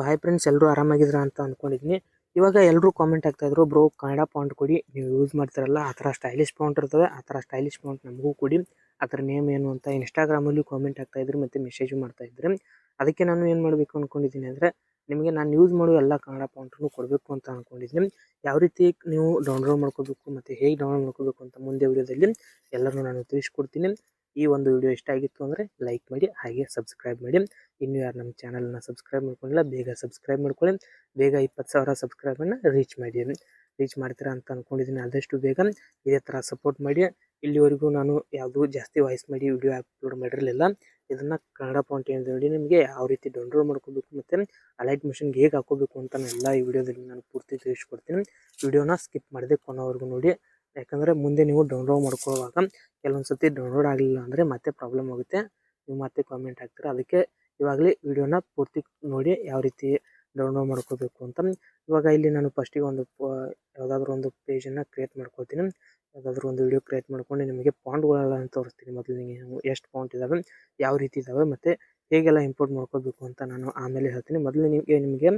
Hi friends, ಎಲ್ಲರೂ ಆರಾಮಾಗಿದ್ದೀರಾ ಅಂತ ಅಂದ್ಕೊಂಡಿದ್ದೀನಿ. ಇವಾಗ ಎಲ್ಲರೂ ಕಾಮೆಂಟ್ ಆಗ್ತಾಯಿದ್ರು, ಬ್ರೋ ಕನ್ನಡ ಫಾಂಟ್ ಕೊಡಿ, ನೀವು ಯೂಸ್ ಮಾಡ್ತಿರಲ್ಲ ಆ ಥರ ಸ್ಟೈಲಿಶ್ ಫಾಂಟ್ ಇರ್ತವೆ, ಆ ಥರ ಸ್ಟೈಲಿಶ್ ಫಾಂಟ್ ನಮಗೂ ಕೊಡಿ, ಅದರ ನೇಮ್ ಏನು ಅಂತ ಇನ್ಸ್ಟಾಗ್ರಾಮಲ್ಲಿ ಕಾಮೆಂಟ್ ಆಗ್ತಾಯಿದ್ರು ಮತ್ತು ಮೆಸೇಜು ಮಾಡ್ತಾಯಿದ್ರು. ಅದಕ್ಕೆ ನಾನು ಏನು ಮಾಡಬೇಕು ಅಂದ್ಕೊಂಡಿದ್ದೀನಿ ಅಂದರೆ, ನಿಮಗೆ ನಾನು ಯೂಸ್ ಮಾಡೋ ಎಲ್ಲ ಕನ್ನಡ ಫಾಂಟನ್ನು ಕೊಡಬೇಕು ಅಂತ ಅಂದ್ಕೊಂಡಿದ್ದೀನಿ. ಯಾವ ರೀತಿ ನೀವು ಡೌನ್ಲೋಡ್ ಮಾಡ್ಕೋಬೇಕು ಮತ್ತು ಹೇಗೆ ಡೌನ್ಲೋಡ್ ಮಾಡ್ಕೋಬೇಕು ಅಂತ ಮುಂದೆ ವಿಡಿಯೋದಲ್ಲಿ ಎಲ್ಲರೂ ನಾನು ತಿಳಿಸ್ಕೊಡ್ತೀನಿ. ಈ ಒಂದು ವಿಡಿಯೋ ಇಷ್ಟ ಆಗಿತ್ತು ಅಂದರೆ ಲೈಕ್ ಮಾಡಿ, ಹಾಗೆ ಸಬ್ಸ್ಕ್ರೈಬ್ ಮಾಡಿ. ಇನ್ನೂ ಯಾರು ನಮ್ಮ ಚಾನಲ್ನ ಸಬ್ಸ್ಕ್ರೈಬ್ ಮಾಡ್ಕೊಂಡಿಲ್ಲ ಬೇಗ ಸಬ್ಸ್ಕ್ರೈಬ್ ಮಾಡ್ಕೊಳ್ಳಿ. ಬೇಗ 20,000 ಸಬ್ಸ್ಕ್ರೈಬನ್ನು ರೀಚ್ ಮಾಡ್ತೀರಾ ಅಂತ ಅಂದ್ಕೊಂಡಿದ್ದೀನಿ. ಆದಷ್ಟು ಬೇಗ ಇದೇ ಥರ ಸಪೋರ್ಟ್ ಮಾಡಿ. ಇಲ್ಲಿವರೆಗೂ ನಾನು ಯಾವುದೂ ಜಾಸ್ತಿ ವಾಯ್ಸ್ ಮಾಡಿ ವಿಡಿಯೋ ಅಪ್ಲೋಡ್ ಮಾಡಿರಲಿಲ್ಲ. ಇದನ್ನು ಕನ್ನಡ ಫಾಂಟ್ ಏನು ನೋಡಿ ನಿಮಗೆ ಯಾವ ರೀತಿ ಡೌನ್ಲೋಡ್ ಮಾಡ್ಕೋಬೇಕು ಮತ್ತು ಅಲೈಟ್ ಮಿಷನ್ಗೆ ಹೇಗೆ ಹಾಕೋಬೇಕು ಅಂತ ಎಲ್ಲ ಈ ವಿಡಿಯೋದಲ್ಲಿ ನಾನು ಪೂರ್ತಿ ತಿಳಿಸ್ಕೊಡ್ತೀನಿ. ವಿಡಿಯೋನ ಸ್ಕಿಪ್ ಮಾಡದೆ ಕೊನೆವರೆಗೂ ನೋಡಿ, ಯಾಕಂದರೆ ಮುಂದೆ ನೀವು ಡೌನ್ಲೋಡ್ ಮಾಡ್ಕೊಳ್ಳುವಾಗ ಕೆಲವೊಂದು ಸತಿ ಡೌನ್ಲೋಡ್ ಆಗಲಿಲ್ಲ ಅಂದರೆ ಮತ್ತೆ ಪ್ರಾಬ್ಲಮ್ ಆಗುತ್ತೆ, ನೀವು ಮತ್ತೆ ಕಾಮೆಂಟ್ ಹಾಕ್ತೀರಾ. ಅದಕ್ಕೆ ಇವಾಗಲೇ ವಿಡಿಯೋನ ಪೂರ್ತಿ ನೋಡಿ ಯಾವ ರೀತಿ ಡೌನ್ಲೋಡ್ ಮಾಡ್ಕೋಬೇಕು ಅಂತ. ಇವಾಗ ಇಲ್ಲಿ ನಾನು ಫಸ್ಟಿಗೆ ಒಂದು ಯಾವುದಾದ್ರೂ ಒಂದು ಪೇಜನ್ನು ಕ್ರಿಯೇಟ್ ಮಾಡ್ಕೊಳ್ತೀನಿ. ಯಾವುದಾದ್ರೂ ಒಂದು ವಿಡಿಯೋ ಕ್ರಿಯೇಟ್ ಮಾಡ್ಕೊಂಡು ನಿಮಗೆ ಫಾಂಟ್ಗಳೆಲ್ಲ ತೋರಿಸ್ತೀನಿ. ಮೊದಲಿಗೆ ಎಷ್ಟು ಫಾಂಟ್ ಇದ್ದಾವೆ, ಯಾವ ರೀತಿ ಇದ್ದಾವೆ ಮತ್ತು ಹೇಗೆಲ್ಲ ಇಂಪೋರ್ಟ್ ಮಾಡ್ಕೋಬೇಕು ಅಂತ ನಾನು ಆಮೇಲೆ ಹೇಳ್ತೀನಿ. ಮೊದಲು ನಿಮಗೆ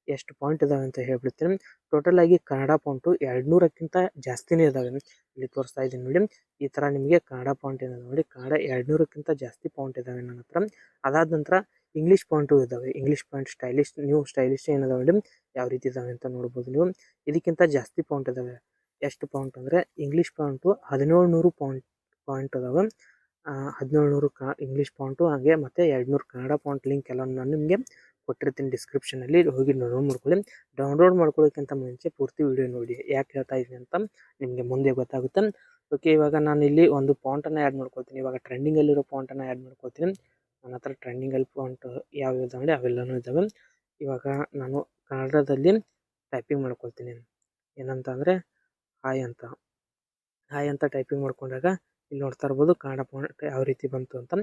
ಎಷ್ಟು ಫಾಂಟ್ ಇದ್ದಾವೆ ಅಂತ ಹೇಳ್ಬಿಡ್ತೀನಿ. ಟೋಟಲಾಗಿ ಕನ್ನಡ ಫಾಂಟು 200ಕ್ಕಿಂತ ಜಾಸ್ತಿನೇ ಇದ್ದಾವೆ. ಇಲ್ಲಿ ತೋರಿಸ್ತಾ ಇದ್ದೀನಿ ನೋಡಿ, ಈ ಥರ ನಿಮಗೆ ಕನ್ನಡ ಫಾಂಟ್ ಏನಿದೆ ನೋಡಿ, ಕನ್ನಡ 200ಕ್ಕಿಂತ ಜಾಸ್ತಿ ಫಾಂಟ್ ಇದ್ದಾವೆ ನನ್ನ ಹತ್ರ. ಅದಾದ ನಂತರ ಇಂಗ್ಲೀಷ್ ಫಾಂಟು ಇದ್ದಾವೆ. ಇಂಗ್ಲೀಷ್ ಫಾಂಟ್ ಸ್ಟೈಲಿಶ್ ಏನಿದಾವೆ ನೋಡಿ, ಯಾವ ರೀತಿ ಇದ್ದಾವೆ ಅಂತ ನೋಡ್ಬೋದು ನೀವು. ಇದಕ್ಕಿಂತ ಜಾಸ್ತಿ ಫಾಂಟ್ ಇದ್ದಾವೆ. ಎಷ್ಟು ಫಾಂಟ್ ಅಂದರೆ ಇಂಗ್ಲೀಷ್ ಫಾಂಟು 1700 ಪಾಯಿಂಟ್ ಇದಾವೆ. 1700 ಇಂಗ್ಲೀಷ್ ಫಾಂಟು, ಹಾಗೆ ಮತ್ತು 200 ಕನ್ನಡ ಫಾಂಟ್ ಲಿಂಕ್ ಎಲ್ಲ ನಾನು ನಿಮಗೆ ಕೊಟ್ಟಿರ್ತೀನಿ ಡಿಸ್ಕ್ರಿಪ್ಷನಲ್ಲಿ, ಹೋಗಿ ಡೌನ್ಲೋಡ್ ಮಾಡ್ಕೊಳ್ಳಿ. ಡೌನ್ಲೋಡ್ ಮಾಡ್ಕೊಳ್ಳೋಕ್ಕಿಂತ ಮುಂಚೆ ಪೂರ್ತಿ ವಿಡಿಯೋ ನೋಡಿ, ಯಾಕೆ ಹೇಳ್ತಾ ಇದ್ದೀನಿ ಅಂತ ನಿಮಗೆ ಮುಂದೆ ಗೊತ್ತಾಗುತ್ತೆ. ಓಕೆ, ಇವಾಗ ನಾನು ಇಲ್ಲಿ ಒಂದು ಫಾಂಟನ್ನು ಆ್ಯಡ್ ಮಾಡ್ಕೊಳ್ತೀನಿ. ಇವಾಗ ಟ್ರೆಂಡಿಂಗಲ್ಲಿರೋ ಫಾಂಟನ್ನು ಆ್ಯಡ್ ಮಾಡ್ಕೊಳ್ತೀನಿ. ನನ್ನ ಹತ್ರ ಟ್ರೆಂಡಿಂಗಲ್ಲಿ ಫಾಂಟ್ ಯಾವ್ಯಾವ ಇದ್ದಾವೆ ಅವೆಲ್ಲನೂ ಇದ್ದಾವೆ. ಇವಾಗ ನಾನು ಕನ್ನಡದಲ್ಲಿ ಟೈಪಿಂಗ್ ಮಾಡ್ಕೊಳ್ತೀನಿ. ಏನಂತ ಅಂದರೆ ಹಾಯ್ ಅಂತ ಟೈಪಿಂಗ್ ಮಾಡ್ಕೊಂಡಾಗ ಇಲ್ಲಿ ನೋಡ್ತಾ ಇರ್ಬೋದು ಕನ್ನಡ ಫಾಂಟ್ ಯಾವ ರೀತಿ ಬಂತು ಅಂತ.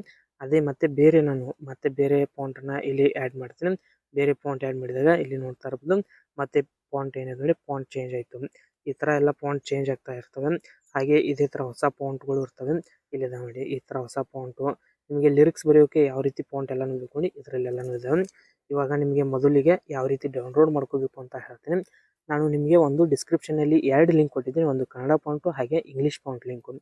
ಅದೇ ಮತ್ತೆ ಬೇರೆ ಫಾಂಟನ್ನು ಇಲ್ಲಿ ಆ್ಯಡ್ ಮಾಡ್ತೀನಿ. ಬೇರೆ ಫಾಂಟ್ ಆ್ಯಡ್ ಮಾಡಿದಾಗ ಇಲ್ಲಿ ನೋಡ್ತಾ ಇರ್ಬೋದು ಮತ್ತೆ ಫಾಂಟ್ ಏನಿದೆ ನೋಡಿ, ಫಾಂಟ್ ಚೇಂಜ್ ಆಯಿತು. ಈ ಥರ ಎಲ್ಲ ಫಾಂಟ್ ಚೇಂಜ್ ಆಗ್ತಾ ಇರ್ತವೆ. ಹಾಗೆ ಇದೇ ಥರ ಹೊಸ ಫಾಂಟ್ಗಳು ಇರ್ತವೆ. ಇಲ್ಲಿದೆ ನೋಡಿ, ಈ ಥರ ಹೊಸ ಫಾಂಟು. ನಿಮಗೆ ಲಿರಿಕ್ಸ್ ಬರೆಯೋಕ್ಕೆ ಯಾವ ರೀತಿ ಫಾಂಟ್ ಎಲ್ಲನೂ ಬೇಕು, ಇದರಲ್ಲೆಲ್ಲನೂ ಇದ್ದಾವೆ. ಇವಾಗ ನಿಮಗೆ ಮೊದಲಿಗೆ ಯಾವ ರೀತಿ ಡೌನ್ಲೋಡ್ ಮಾಡ್ಕೋಬೇಕು ಅಂತ ಹೇಳ್ತೀನಿ. ನಾನು ನಿಮಗೆ ಒಂದು ಡಿಸ್ಕ್ರಿಪ್ಷನಲ್ಲಿ 2 ಲಿಂಕ್ ಕೊಟ್ಟಿದ್ದೀನಿ, ಒಂದು ಕನ್ನಡ ಫಾಂಟು ಹಾಗೆ ಇಂಗ್ಲೀಷ್ ಫಾಂಟ್ ಲಿಂಕು.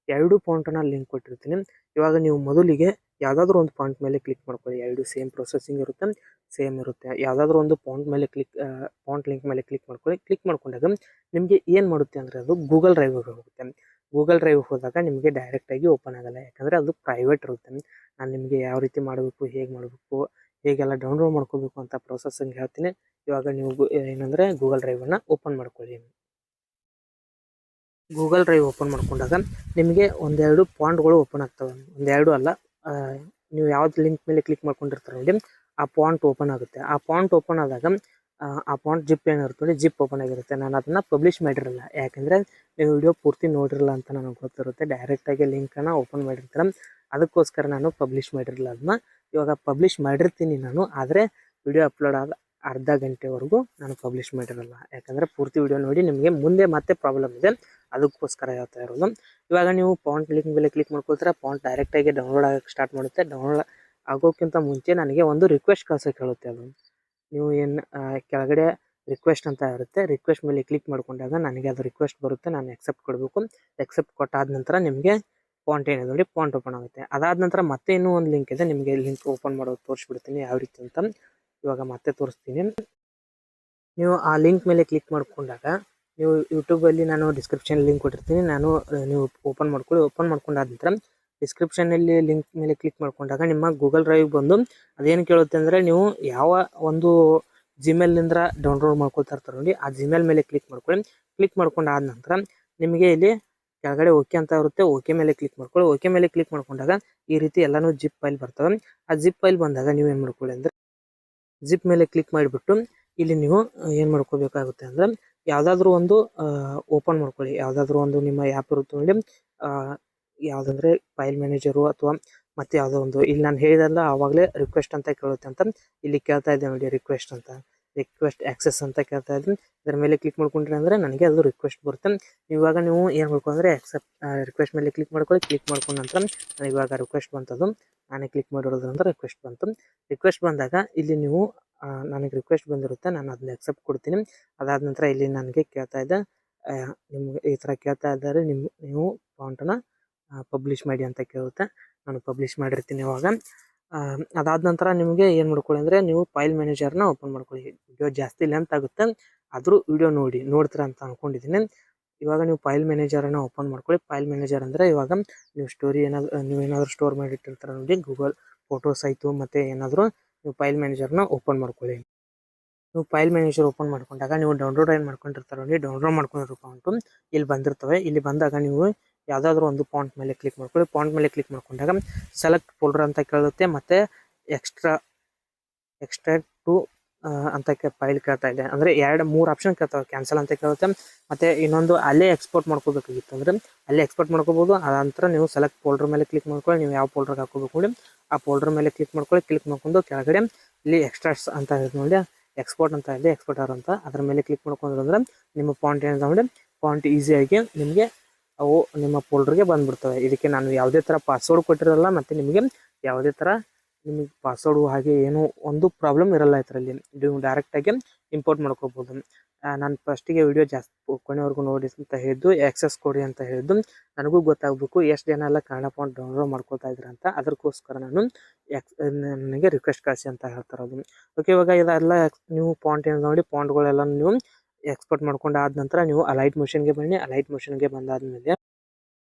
2 ಫಾಂಟನ್ನು ಲಿಂಕ್ ಕೊಟ್ಟಿರ್ತೀನಿ. ಇವಾಗ ನೀವು ಮೊದಲಿಗೆ ಯಾವುದಾದ್ರೂ ಒಂದು ಫಾಂಟ್ ಮೇಲೆ ಕ್ಲಿಕ್ ಮಾಡ್ಕೊಳ್ಳಿ. 2 ಸೇಮ್ ಪ್ರೊಸೆಸಿಂಗ್ ಇರುತ್ತೆ, ಸೇಮ್ ಇರುತ್ತೆ. ಯಾವುದಾದ್ರೂ ಒಂದು ಫಾಂಟ್ ಲಿಂಕ್ ಮೇಲೆ ಕ್ಲಿಕ್ ಮಾಡ್ಕೊಳ್ಳಿ. ಕ್ಲಿಕ್ ಮಾಡ್ಕೊಂಡಾಗ ನಿಮಗೆ ಏನು ಮಾಡುತ್ತೆ ಅಂದರೆ ಅದು ಗೂಗಲ್ ಡ್ರೈವ್ಗೆ ಹೋಗುತ್ತೆ. ಗೂಗಲ್ ಡ್ರೈವ್ ಹೋದಾಗ ನಿಮಗೆ ಡೈರೆಕ್ಟಾಗಿ ಓಪನ್ ಆಗಲ್ಲ, ಯಾಕಂದರೆ ಅದು ಪ್ರೈವೇಟ್ ಇರುತ್ತೆ. ನಾನು ನಿಮಗೆ ಯಾವ ರೀತಿ ಮಾಡಬೇಕು, ಹೇಗೆ ಮಾಡಬೇಕು, ಹೇಗೆಲ್ಲ ಡೌನ್ಲೋಡ್ ಮಾಡ್ಕೋಬೇಕು ಅಂತ ಪ್ರೊಸೆಸಿಂಗ್ ಹೇಳ್ತೀನಿ. ಇವಾಗ ನೀವು ಏನಂದರೆ ಗೂಗಲ್ ಡ್ರೈವನ್ನು ಓಪನ್ ಮಾಡ್ಕೊಳ್ಳಿ. ಗೂಗಲ್ ಡ್ರೈವ್ ಓಪನ್ ಮಾಡ್ಕೊಂಡಾಗ ನಿಮಗೆ ಒಂದೆರಡು ಫಾಂಟ್ಗಳು ಓಪನ್ ಆಗ್ತವೆ. ಒಂದೆರಡು ಅಲ್ಲ, ನೀವು ಯಾವ್ದು ಲಿಂಕ್ ಮೇಲೆ ಕ್ಲಿಕ್ ಮಾಡ್ಕೊಂಡಿರ್ತಾರೆ ನೋಡಿ, ಆ ಫಾಂಟ್ ಓಪನ್ ಆಗುತ್ತೆ. ಆ ಫಾಂಟ್ ಓಪನ್ ಆದಾಗ ಆ ಫಾಂಟ್ ಜಿಪ್ ಏನಿರುತ್ತೆ ನೋಡಿ, ಜಿಪ್ ಓಪನ್ ಆಗಿರುತ್ತೆ. ನಾನು ಅದನ್ನು ಪಬ್ಲಿಷ್ ಮಾಡಿರಲ್ಲ, ಯಾಕೆಂದರೆ ನೀವು ವಿಡಿಯೋ ಪೂರ್ತಿ ನೋಡಿರಲ್ಲ ಅಂತ ನನಗೆ ಗೊತ್ತಿರುತ್ತೆ. ಡೈರೆಕ್ಟಾಗಿ ಲಿಂಕನ್ನು ಓಪನ್ ಮಾಡಿರ್ತಾರೆ, ಅದಕ್ಕೋಸ್ಕರ ನಾನು ಪಬ್ಲಿಷ್ ಮಾಡಿರಲ್ಲ ಅದನ್ನ. ಇವಾಗ ಪಬ್ಲಿಷ್ ಮಾಡಿರ್ತೀನಿ ನಾನು, ಆದರೆ ವಿಡಿಯೋ ಅಪ್ಲೋಡ್ ಆದ ಅರ್ಧ ಗಂಟೆವರೆಗೂ ನಾನು ಪಬ್ಲಿಷ್ ಮಾಡಿರಲ್ಲ, ಯಾಕಂದರೆ ಪೂರ್ತಿ ವಿಡಿಯೋ ನೋಡಿ ನಿಮಗೆ ಮುಂದೆ ಮತ್ತೆ ಪ್ರಾಬ್ಲಮ್ ಇದೆ, ಅದಕ್ಕೋಸ್ಕರ ಹೇಳ್ತಾ ಇರೋದು. ಇವಾಗ ನೀವು ಫಾಂಟ್ ಲಿಂಕ್ ಮೇಲೆ ಕ್ಲಿಕ್ ಮಾಡ್ಕೊಳ್ತಾರೆ, ಫಾಂಟ್ ಡೈರೆಕ್ಟಾಗಿ ಡೌನ್ಲೋಡ್ ಆಗೋಕ್ಕೆ ಸ್ಟಾರ್ಟ್ ಮಾಡುತ್ತೆ. ಡೌನ್ಲೋಡ್ ಆಗೋಕ್ಕಿಂತ ಮುಂಚೆ ನನಗೆ ಒಂದು ರಿಕ್ವೆಸ್ಟ್ ಕಳ್ಸೋಕ್ಕೆ ಹೇಳುತ್ತೆ. ಅದು ನೀವು ಕೆಳಗಡೆ ರಿಕ್ವೆಸ್ಟ್ ಅಂತ ಇರುತ್ತೆ, ರಿಕ್ವೆಸ್ಟ್ ಮೇಲೆ ಕ್ಲಿಕ್ ಮಾಡ್ಕೊಂಡಾಗ ನನಗೆ ಅದು ರಿಕ್ವೆಸ್ಟ್ ಬರುತ್ತೆ. ನಾನು ಎಕ್ಸೆಪ್ಟ್ ಕೊಡಬೇಕು. ಎಕ್ಸೆಪ್ಟ್ ಕೊಟ್ಟಾದ ನಂತರ ನಿಮಗೆ ಫಾಂಟ್ ಏನಿದೆ ನೋಡಿ, ಫಾಂಟ್ ಓಪನ್ ಆಗುತ್ತೆ. ಅದಾದ ನಂತರ ಮತ್ತೆ ಇನ್ನೂ ಒಂದು ಲಿಂಕ್ ಇದೆ, ನಿಮಗೆ ಲಿಂಕ್ ಓಪನ್ ಮಾಡೋದು ತೋರಿಸ್ಬಿಡ್ತೀನಿ ಯಾವ ರೀತಿ ಅಂತ. ಇವಾಗ ಮತ್ತೆ ತೋರಿಸ್ತೀನಿ. ನೀವು ಆ ಲಿಂಕ್ ಮೇಲೆ ಕ್ಲಿಕ್ ಮಾಡ್ಕೊಂಡಾಗ ನೀವು ಯೂಟ್ಯೂಬಲ್ಲಿ ನಾನು ಡಿಸ್ಕ್ರಿಪ್ಷನ್ ಲಿಂಕ್ ಕೊಟ್ಟಿರ್ತೀನಿ, ನೀವು ಓಪನ್ ಮಾಡ್ಕೊಳ್ಳಿ. ಓಪನ್ ಮಾಡ್ಕೊಂಡಾದ ನಂತರ ಡಿಸ್ಕ್ರಿಪ್ಷನಲ್ಲಿ ಲಿಂಕ್ ಮೇಲೆ ಕ್ಲಿಕ್ ಮಾಡ್ಕೊಂಡಾಗ ನಿಮ್ಮ ಗೂಗಲ್ ಡ್ರೈವ್ ಬಂದು ಅದೇನು ಕೇಳುತ್ತೆ ಅಂದರೆ, ನೀವು ಯಾವ ಒಂದು ಜಿಮೇಲ್ನಿಂದ ಡೌನ್ಲೋಡ್ ಮಾಡ್ಕೊಳ್ತಾ ಇರ್ತಾರೆ ನೋಡಿ, ಆ ಜಿಮೇಲ್ ಮೇಲೆ ಕ್ಲಿಕ್ ಮಾಡ್ಕೊಳ್ಳಿ. ಕ್ಲಿಕ್ ಮಾಡ್ಕೊಂಡಾದ ನಂತರ ನಿಮಗೆ ಇಲ್ಲಿ ಕೆಳಗಡೆ ಓಕೆ ಅಂತ ಇರುತ್ತೆ, ಓಕೆ ಮೇಲೆ ಕ್ಲಿಕ್ ಮಾಡ್ಕೊಳ್ಳಿ. ಓಕೆ ಮೇಲೆ ಕ್ಲಿಕ್ ಮಾಡ್ಕೊಂಡಾಗ ಈ ರೀತಿ ಎಲ್ಲನೂ ಜಿಪ್ ಫೈಲ್ ಬರ್ತವೆ. ಆ ಜಿಪ್ ಫೈಲ್ ಬಂದಾಗ ನೀವು ಏನು ಮಾಡ್ಕೊಳ್ಳಿ ಅಂದರೆ, ಜಿಪ್ ಮೇಲೆ ಕ್ಲಿಕ್ ಮಾಡಿಬಿಟ್ಟು ಇಲ್ಲಿ ನೀವು ಏನು ಮಾಡ್ಕೋಬೇಕಾಗುತ್ತೆ ಅಂದರೆ, ಯಾವುದಾದ್ರೂ ಒಂದು ಓಪನ್ ಮಾಡ್ಕೊಳ್ಳಿ. ಯಾವುದಾದ್ರೂ ಒಂದು ನಿಮ್ಮ ಆ್ಯಪ್ ಇರುತ್ತೆ ನೋಡಿ, ಯಾವುದಂದರೆ ಫೈಲ್ ಮ್ಯಾನೇಜರು ಅಥವಾ ಮತ್ತು ಯಾವುದೋ ಒಂದು, ಇಲ್ಲಿ ನಾನು ಹೇಳಿದಲ್ಲ ಆವಾಗಲೇ ರಿಕ್ವೆಸ್ಟ್ ಅಂತ ಕೇಳುತ್ತೆ ಅಂತ, ಇಲ್ಲಿ ಕೇಳ್ತಾ ಇದೆ ನೋಡಿ ರಿಕ್ವೆಸ್ಟ್ ಆಕ್ಸೆಸ್ ಅಂತ ಕೇಳ್ತಾ ಇದ್ದೀನಿ. ಇದರ ಮೇಲೆ ಕ್ಲಿಕ್ ಮಾಡ್ಕೊಂಡ್ರೆ ಅಂದರೆ ನನಗೆ ಅದು ರಿಕ್ವೆಸ್ಟ್ ಬರುತ್ತೆ. ಇವಾಗ ನೀವು ಏನು ಮಾಡ್ಕೊಂಡ್ರೆ ರಿಕ್ವೆಸ್ಟ್ ಮೇಲೆ ಕ್ಲಿಕ್ ಮಾಡ್ಕೊಳ್ಳಿ. ಕ್ಲಿಕ್ ಮಾಡ್ಕೊಂಡ ನಂತರ ಇವಾಗ ರಿಕ್ವೆಸ್ಟ್ ಬಂತದು. ನಾನೇ ಕ್ಲಿಕ್ ಮಾಡಿರೋದ್ರಿಂದ ರಿಕ್ವೆಸ್ಟ್ ಬಂತು. ರಿಕ್ವೆಸ್ಟ್ ಬಂದಾಗ ಇಲ್ಲಿ ನೀವು ನನಗೆ ರಿಕ್ವೆಸ್ಟ್ ಬಂದಿರುತ್ತೆ, ನಾನು ಅದನ್ನ ಎಕ್ಸೆಪ್ಟ್ ಕೊಡ್ತೀನಿ. ಅದಾದ ನಂತರ ಇಲ್ಲಿ ನನಗೆ ಕೇಳ್ತಾ ಇದೆ, ನಿಮ್ಗೆ ಈ ಥರ ಕೇಳ್ತಾ ಇದ್ದಾರೆ, ನೀವು ಫಾಂಟನ್ನ ಪಬ್ಲಿಷ್ ಮಾಡಿ ಅಂತ ಕೇಳುತ್ತೆ. ನಾನು ಪಬ್ಲಿಷ್ ಮಾಡಿರ್ತೀನಿ ಇವಾಗ. ಅದಾದ ನಂತರ ನಿಮಗೆ ಏನು ಮಾಡ್ಕೊಳ್ಳಿ ಅಂದರೆ, ನೀವು ಫೈಲ್ ಮ್ಯಾನೇಜರ್ನ ಓಪನ್ ಮಾಡ್ಕೊಳ್ಳಿ. ವಿಡಿಯೋ ಜಾಸ್ತಿ ಲೆಂತ್ ಆಗುತ್ತೆ, ಆದರೂ ವಿಡಿಯೋ ನೋಡ್ತೀರ ಅಂತ ಅಂದ್ಕೊಂಡಿದ್ದೀನಿ. ಇವಾಗ ನೀವು ಫೈಲ್ ಮ್ಯಾನೇಜರನ್ನು ಓಪನ್ ಮಾಡ್ಕೊಳ್ಳಿ. ಫೈಲ್ ಮ್ಯಾನೇಜರ್ ಅಂದರೆ ಇವಾಗ ನೀವು ನೀವೇನಾದರೂ ಸ್ಟೋರ್ ಮಾಡಿಟ್ಟಿರ್ತಾರೆ ನೋಡಿ, ಗೂಗಲ್ ಫೋಟೋಸ್ ಆಯಿತು, ಮತ್ತು ಏನಾದರೂ ನೀವು ಫೈಲ್ ಮ್ಯಾನೇಜರ್ನ ಓಪನ್ ಮಾಡ್ಕೊಳ್ಳಿ. ನೀವು ಫೈಲ್ ಮ್ಯಾನೇಜರ್ ಓಪನ್ ಮಾಡ್ಕೊಂಡಾಗ ನೀವು ಡೌನ್ಲೋಡ್ ಏನು ಮಾಡ್ಕೊಂಡಿರ್ತಾರೆ ನೋಡಿ, ಡೌನ್ಲೋಡ್ ಮಾಡ್ಕೊಂಡಿರೋ ಫಾಂಟು ಇಲ್ಲಿ ಬಂದಿರ್ತವೆ. ಇಲ್ಲಿ ಬಂದಾಗ ನೀವು ಯಾವುದಾದ್ರೂ ಒಂದು ಫಾಂಟ್ ಮೇಲೆ ಕ್ಲಿಕ್ ಮಾಡ್ಕೊಳ್ಳಿ. ಫಾಂಟ್ ಮೇಲೆ ಕ್ಲಿಕ್ ಮಾಡ್ಕೊಂಡಾಗ ಸೆಲೆಕ್ಟ್ ಫೋಲ್ಡರ್ ಅಂತ ಕೇಳುತ್ತೆ, ಮತ್ತು ಎಕ್ಸ್ಟ್ರಾಕ್ಟ್ ಟು ಅಂತ ಫೈಲ್ ಕೇಳ್ತಾ ಇದೆ. ಅಂದರೆ 2-3 ಆಪ್ಷನ್ ಕೇಳ್ತಾವೆ. ಕ್ಯಾನ್ಸಲ್ ಅಂತ ಕೇಳುತ್ತೆ, ಮತ್ತು ಇನ್ನೊಂದು ಅಲ್ಲೇ ಎಕ್ಸ್ಪೋರ್ಟ್ ಮಾಡ್ಕೋಬೇಕಾಗಿತ್ತು ಅಂದರೆ ಅಲ್ಲೇ ಎಕ್ಸ್ಪೋರ್ಟ್ ಮಾಡ್ಕೋಬೋದು. ಅದಂತರ ನೀವು ಸೆಲೆಕ್ಟ್ ಫೋಲ್ಡರ್ ಮೇಲೆ ಕ್ಲಿಕ್ ಮಾಡ್ಕೊಳ್ಳಿ. ನೀವು ಯಾವ ಫೋಲ್ಡರ್ಗೆ ಹಾಕೋಬೇಕು ನೋಡಿ ಆ ಫೋಲ್ಡರ್ ಮೇಲೆ ಕ್ಲಿಕ್ ಮಾಡ್ಕೊಳ್ಳಿ. ಕ್ಲಿಕ್ ಮಾಡ್ಕೊಂಡು ಕೆಳಗಡೆ ಇಲ್ಲಿ ಎಕ್ಸ್ಟ್ರಾಕ್ಟ್ಸ್ ಅಂತ ಇದೆ ನೋಡಿ, ಎಕ್ಸ್ಪೋರ್ಟ್ ಅಂತ ಇದೆ, ಎಕ್ಸ್ಪೋರ್ಟರ್ ಅಂತ, ಅದ್ರ ಮೇಲೆ ಕ್ಲಿಕ್ ಮಾಡ್ಕೊಂಡ್ರೆ ನಿಮ್ಮ ಫಾಂಟ್ ಏನಿದೆ ನೋಡಿ, ಫಾಂಟ್ ಈಸಿಯಾಗಿ ನಿಮಗೆ ಅವು ನಿಮ್ಮ ಫೋಲ್ಡರ್ಗೆ ಬಂದುಬಿಡ್ತವೆ. ಇದಕ್ಕೆ ನಾನು ಯಾವುದೇ ಥರ ಪಾಸ್ವರ್ಡ್ ಕೊಟ್ಟಿರಲ್ಲ, ಮತ್ತು ನಿಮಗೆ ಯಾವುದೇ ಥರ ನಿಮಗೆ ಪಾಸ್ವರ್ಡು ಹಾಗೆ ಏನೂ ಒಂದು ಪ್ರಾಬ್ಲಮ್ ಇರಲ್ಲ ಇದರಲ್ಲಿ. ನೀವು ಡೈರೆಕ್ಟಾಗಿ ಇಂಪೋರ್ಟ್ ಮಾಡ್ಕೋಬೋದು. ನಾನು ಫಸ್ಟಿಗೆ ವಿಡಿಯೋ ಜಾಸ್ತಿ ಕೊನೆವರೆಗೂ ನೋಡಿ ಅಂತ ಹೇಳಿದ್ದು, ಆಕ್ಸೆಸ್ ಕೊಡಿ ಅಂತ ಹೇಳಿದ್ದು ನನಗೂ ಗೊತ್ತಾಗಬೇಕು ಎಷ್ಟು ಜನ ಎಲ್ಲ ಕನ್ನಡ ಫಾಂಟ್ ಡೌನ್ಲೋಡ್ ಮಾಡ್ಕೊತಾ ಇದ್ರು ಅಂತ. ಅದಕ್ಕೋಸ್ಕರ ನಾನು ನನಗೆ ರಿಕ್ವೆಸ್ಟ್ ಕಳಿಸಿ ಅಂತ ಹೇಳ್ತಾರದು. ಓಕೆ, ಇವಾಗ ಇದೆಲ್ಲ ನೀವು ಫಾಂಟ್ ಏನು ನೋಡಿ, ಫಾಂಟ್ಗಳೆಲ್ಲ ನೀವು ಎಕ್ಸ್ಪೋರ್ಟ್ ಮಾಡ್ಕೊಂಡು ಆದ ನಂತರ ನೀವು ಅಲೈಟ್ ಮೋಷನ್ಗೆ ಬನ್ನಿ. ಅಲೈಟ್ ಮೋಷನ್ಗೆ ಬಂದಾದಮೇಲೆ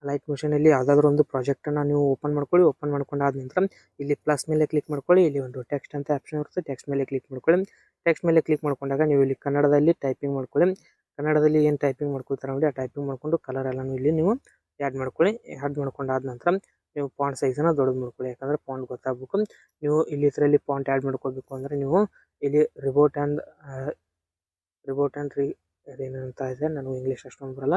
ಲೈಟ್ ಮೋಷನಲ್ಲಿ ಯಾವುದಾದ್ರೂ ಒಂದು ಪ್ರಾಜೆಕ್ಟನ್ನು ನೀವು ಓಪನ್ ಮಾಡ್ಕೊಳ್ಳಿ. ಓಪನ್ ಮಾಡ್ಕೊಂಡಾದ ನಂತರ ಇಲ್ಲಿ ಪ್ಲಸ್ ಮೇಲೆ ಕ್ಲಿಕ್ ಮಾಡ್ಕೊಳ್ಳಿ. ಇಲ್ಲಿ ಒಂದು ಟೆಕ್ಸ್ಟ್ ಅಂತ ಆಪ್ಷನ್ ಇರುತ್ತೆ, ಟೆಕ್ಸ್ಟ್ ಮೇಲೆ ಕ್ಲಿಕ್ ಮಾಡ್ಕೊಳ್ಳಿ. ಟೆಕ್ಸ್ಟ್ ಮೇಲೆ ಕ್ಲಿಕ್ ಮಾಡ್ಕೊಂಡಾಗ ನೀವು ಇಲ್ಲಿ ಕನ್ನಡದಲ್ಲಿ ಟೈಪಿಂಗ್ ಮಾಡ್ಕೊಳ್ಳಿ. ಕನ್ನಡದಲ್ಲಿ ಏನು ಟೈಪಿಂಗ್ ಮಾಡ್ಕೊಳ್ತಾರೆ ನೋಡಿ, ಆ ಟೈಪಿಂಗ್ ಮಾಡಿಕೊಂಡು ಕಲರ್ ಎಲ್ಲನೂ ಇಲ್ಲಿ ನೀವು ಆ್ಯಡ್ ಮಾಡ್ಕೊಳ್ಳಿ. ಆ್ಯಡ್ ಮಾಡ್ಕೊಂಡಾದ ನಂತರ ನೀವು ಫಾಂಟ್ ಸೈಜನ್ನು ದೊಡ್ಡದು ಮಾಡ್ಕೊಳ್ಳಿ, ಯಾಕಂದರೆ ಫಾಂಟ್ ಗೊತ್ತಾಗಬೇಕು. ನೀವು ಇಲ್ಲಿ ಇದರಲ್ಲಿ ಫಾಂಟ್ ಆ್ಯಡ್ ಮಾಡ್ಕೋಬೇಕು ಅಂದರೆ ನೀವು ಇಲ್ಲಿ ರಿಬೋಟ್ ಆ್ಯಂಡ್ ಅದೇನಂತ ಇದೆ, ನನಗೆ ಇಂಗ್ಲೀಷ್ ಅಷ್ಟೊಂದು ಬರಲ್ಲ.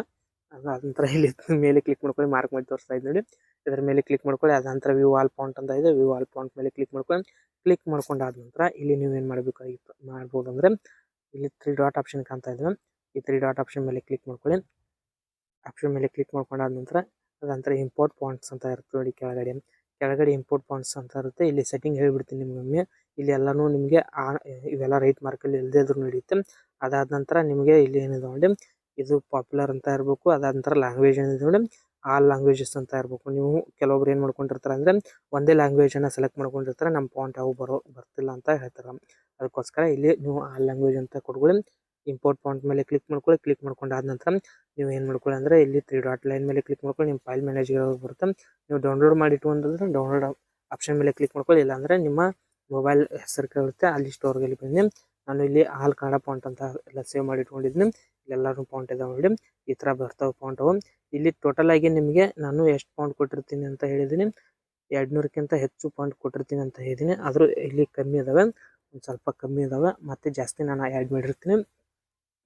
ಅದಂತರ ಇಲ್ಲಿ ಮೇಲೆ ಕ್ಲಿಕ್ ಮಾಡ್ಕೊಳ್ಳಿ. ಮಾರ್ಕ್ ಮಾಡಿ ತೋರಿಸ್ತಾ ಇದೆ ನೋಡಿ, ಇದರ ಮೇಲೆ ಕ್ಲಿಕ್ ಮಾಡ್ಕೊಳ್ಳಿ. ಅದಂತರ ವ್ಯೂ ಆಲ್ ಫಾಂಟ್ ಅಂತ ಇದೆ, ವ್ಯೂ ಆಲ್ ಫಾಂಟ್ ಮೇಲೆ ಕ್ಲಿಕ್ ಮಾಡ್ಕೊಳ್ಳಿ. ಕ್ಲಿಕ್ ಮಾಡ್ಕೊಂಡಾದ ನಂತರ ಇಲ್ಲಿ ನೀವು ಏನು ಮಾಡ್ಬೋದು ಅಂದರೆ ಇಲ್ಲಿ 3 ಡಾಟ್ ಆಪ್ಷನ್ ಕಾಣ್ತಾ ಇದೆ, ಈ 3 ಡಾಟ್ ಆಪ್ಷನ್ ಮೇಲೆ ಕ್ಲಿಕ್ ಮಾಡ್ಕೊಳ್ಳಿ. ಆಪ್ಷನ್ ಮೇಲೆ ಕ್ಲಿಕ್ ಮಾಡ್ಕೊಂಡಾದ ನಂತರ ಅದಂತರ ಇಂಪೋರ್ಟ್ ಫಾಂಟ್ಸ್ ಅಂತ ಇರುತ್ತೆ ನೋಡಿ, ಕೆಳಗಡೆ ಇಂಪೋರ್ಟ್ ಫಾಂಟ್ಸ್ ಅಂತ ಇರುತ್ತೆ. ಇಲ್ಲಿ ಸೆಟ್ಟಿಂಗ್ ಹೇಳಿಬಿಡ್ತೀನಿ ನಿಮಗೆ. ಇಲ್ಲಿ ಎಲ್ಲನೂ ನಿಮಗೆ ಇವೆಲ್ಲ ರೈಟ್ ಮಾರ್ಕಲ್ಲಿ ಇಲ್ಲದೇ ಇದ್ರೂ ನಡೆಯುತ್ತೆ. ಅದಾದ ನಂತರ ನಿಮಗೆ ಇಲ್ಲಿ ಏನಿದೆ ನೋಡಿ, ಇದು ಪಾಪ್ಯುಲರ್ ಅಂತ ಇರಬೇಕು. ಅದಾದ ನಂತರ ಲ್ಯಾಂಗ್ವೇಜ್ ಏನಿದೆ ನೋಡಿ, ಆಲ್ ಲ್ಯಾಂಗ್ವೇಜಸ್ ಅಂತ ಇರಬೇಕು. ನೀವು ಕೆಲವೊಬ್ರು ಏನು ಮಾಡ್ಕೊಂಡಿರ್ತಾರೆ ಅಂದರೆ ಒಂದೇ ಲ್ಯಾಂಗ್ವೇಜನ್ನು ಸೆಲೆಕ್ಟ್ ಮಾಡ್ಕೊಂಡಿರ್ತಾರೆ, ನಮ್ಮ ಫಾಂಟ್ ಯಾವ ಬರ್ತಿಲ್ಲ ಅಂತ ಹೇಳ್ತಾರೆ. ಅದಕ್ಕೋಸ್ಕರ ಇಲ್ಲಿ ನೀವು ಆಲ್ ಲ್ಯಾಂಗ್ವೇಜ್ ಅಂತ ಕೊಟ್ಕೊಳ್ಳಿ. ಇಂಪೋರ್ಟ್ ಫಾಂಟ್ ಮೇಲೆ ಕ್ಲಿಕ್ ಮಾಡ್ಕೊಳ್ಳಿ. ಕ್ಲಿಕ್ ಮಾಡ್ಕೊಂಡಾದ ನಂತರ ನೀವು ಏನು ಮಾಡ್ಕೊಳ್ಳಿ ಅಂದರೆ ಇಲ್ಲಿ 3 ಡಾಟ್ ಲೈನ್ ಮೇಲೆ ಕ್ಲಿಕ್ ಮಾಡ್ಕೊಳ್ಳಿ. ನಿಮ್ಮ ಫೈಲ್ ಮ್ಯಾನೇಜರ್ ಬರುತ್ತೆ, ನೀವು ಡೌನ್ಲೋಡ್ ಮಾಡಿಟ್ಟು ಅಂತಂದರೆ ಡೌನ್ಲೋಡ್ ಆಪ್ಷನ್ ಮೇಲೆ ಕ್ಲಿಕ್ ಮಾಡ್ಕೊಳ್ಳಿ. ಇಲ್ಲಾಂದರೆ ನಿಮ್ಮ ಮೊಬೈಲ್ ಹೆಸರು ಕೇಳುತ್ತೆ, ಅಲ್ಲಿ ಸ್ಟೋರ್ಗೆ ಬನ್ನಿ. ನಾನು ಇಲ್ಲಿ ಆಲ್ ಕನ್ನಡ ಫಾಂಟ್ ಅಂತ ಎಲ್ಲ ಸೇವ್ ಮಾಡಿ ಇಟ್ಕೊಂಡಿದ್ದೀನಿ. ಇಲ್ಲೆಲ್ಲರೂ ಫಾಂಟ್ ಇದಾವೆ ನೋಡಿ, ಈ ಥರ ಬರ್ತಾವೆ ಫಾಂಟು. ಇಲ್ಲಿ ಟೋಟಲ್ ಆಗಿ ನಿಮಗೆ ನಾನು ಎಷ್ಟು ಫಾಂಟ್ ಕೊಟ್ಟಿರ್ತೀನಿ ಅಂತ ಹೇಳಿದ್ದೀನಿ, 200ಕ್ಕಿಂತ ಹೆಚ್ಚು ಫಾಂಟ್ ಕೊಟ್ಟಿರ್ತೀನಿ ಅಂತ ಹೇಳಿದ್ದೀನಿ. ಆದರೂ ಇಲ್ಲಿ ಕಮ್ಮಿ ಇದ್ದಾವೆ, ಒಂದು ಸ್ವಲ್ಪ ಕಮ್ಮಿ ಇದ್ದಾವೆ, ಮತ್ತು ಜಾಸ್ತಿ ನಾನು ಆ್ಯಡ್ ಮಾಡಿರ್ತೀನಿ.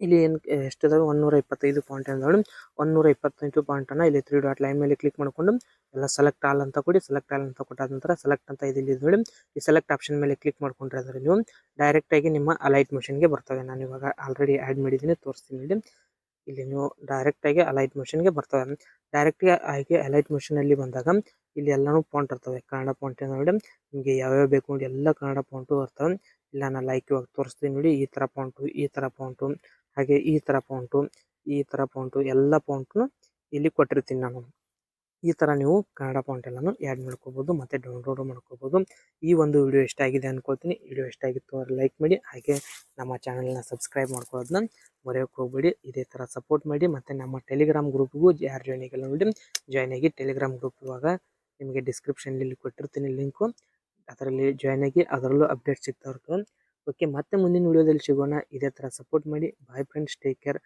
ಇಲ್ಲಿ ಏನು ಎಷ್ಟಿದಾವೆ 125 ಫಾಂಟ್ ನೋಡಿ, 125 ಫಾಂಟನ್ನು ಇಲ್ಲಿ 3 ಡಾಟ್ ಲೈನ್ ಮೇಲೆ ಕ್ಲಿಕ್ ಮಾಡಿಕೊಂಡು ಎಲ್ಲ ಸೆಲೆಕ್ಟ್ ಆಲ್ ಅಂತ ಕೊಡಿ. ಸೆಲೆಕ್ಟ್ ಆಲ್ ಅಂತ ಕೊಟ್ಟಾದ ನಂತರ ಸೆಲೆಕ್ಟ್ ಅಂತ ಇಲ್ಲಿ ನೋಡಿ, ಈ ಸೆಲೆಕ್ಟ್ ಆಪ್ಷನ್ ಮೇಲೆ ಕ್ಲಿಕ್ ಮಾಡ್ಕೊಂಡ್ರೆ ಅದರ ನೀವು ಡೈರೆಕ್ಟಾಗಿ ನಿಮ್ಮ ಅಲೈಟ್ ಮೋಷನ್ಗೆ ಬರ್ತವೆ. ನಾನು ಇವಾಗ ಆಲ್ರೆಡಿ ಆ್ಯಡ್ ಮಾಡಿದ್ದೀನಿ, ತೋರಿಸ್ತೀನಿ ನೋಡಿ. ಇಲ್ಲಿ ನೀವು ಡೈರೆಕ್ಟಾಗಿ ಅಲೈಟ್ ಮೋಷನ್ಗೆ ಬರ್ತವೆ. ಡೈರೆಕ್ಟಾಗಿ ಅಲೈಟ್ ಮೋಷನಲ್ಲಿ ಬಂದಾಗ ಇಲ್ಲಿ ಎಲ್ಲನೂ ಫಾಂಟ್ ಇರ್ತವೆ. ಕನ್ನಡ ಫಾಂಟ್ ನೋಡಿ, ನಿಮಗೆ ಯಾವ್ಯಾವ ಬೇಕು ನೋಡಿ ಎಲ್ಲ ಕನ್ನಡ ಫಾಂಟು ಬರ್ತವೆ. ಇಲ್ಲ ನಾನು ಲೈಕ್ ಇವಾಗ ತೋರಿಸ್ತೀನಿ ನೋಡಿ, ಈ ಥರ ಫಾಂಟು, ಈ ಥರ ಫಾಂಟು, ಹಾಗೆ ಈ ಥರ ಫಾಂಟು ಎಲ್ಲ ಫಾಂಟನ್ನು ಇಲ್ಲಿ ಕೊಟ್ಟಿರ್ತೀನಿ ನಾನು. ಈ ಥರ ನೀವು ಕನ್ನಡ ಫಾಂಟ್ ಎಲ್ಲನೂ ಆ್ಯಡ್ ಮಾಡ್ಕೋಬೋದು ಮತ್ತು ಡೌನ್ಲೋಡು ಮಾಡ್ಕೋಬೋದು. ಈ ಒಂದು ವಿಡಿಯೋ ಇಷ್ಟ ಆಗಿದೆ ಅಂದ್ಕೊಳ್ತೀನಿ. ವಿಡಿಯೋ ಇಷ್ಟ ಆಗಿತ್ತು ಅಂದರೆ ಲೈಕ್ ಮಾಡಿ, ಹಾಗೆ ನಮ್ಮ ಚಾನಲ್ನ ಸಬ್ಸ್ಕ್ರೈಬ್ ಮಾಡ್ಕೊಳ್ಳೋದನ್ನ ಮರೆಯೋಕ್ಕೆ ಹೋಗ್ಬೇಡಿ. ಇದೇ ಥರ ಸಪೋರ್ಟ್ ಮಾಡಿ, ಮತ್ತು ನಮ್ಮ ಟೆಲಿಗ್ರಾಮ್ ಗ್ರೂಪ್ಗೂ ಯಾರು ಜಾಯ್ನ್ ಆಗಿಲ್ಲ ನೋಡಿ ಜಾಯ್ನ್ ಆಗಿ. ಟೆಲಿಗ್ರಾಮ್ ಗ್ರೂಪ್ ಇವಾಗ ನಿಮಗೆ ಡಿಸ್ಕ್ರಿಪ್ಷನಲ್ಲಿ ಕೊಟ್ಟಿರ್ತೀನಿ ಲಿಂಕು, ಅದರಲ್ಲಿ ಜಾಯ್ನ್ ಆಗಿ, ಅದರಲ್ಲೂ ಅಪ್ಡೇಟ್ ಸಿಗ್ತಾ ಇರ್ತವೆ. ಓಕೆ, ಮತ್ತೆ ಮುಂದಿನ ವಿಡಿಯೋದಲ್ಲಿ ಸಿಗೋಣ. ಇದೇ ಥರ ಸಪೋರ್ಟ್ ಮಾಡಿ. Bye friends, take care.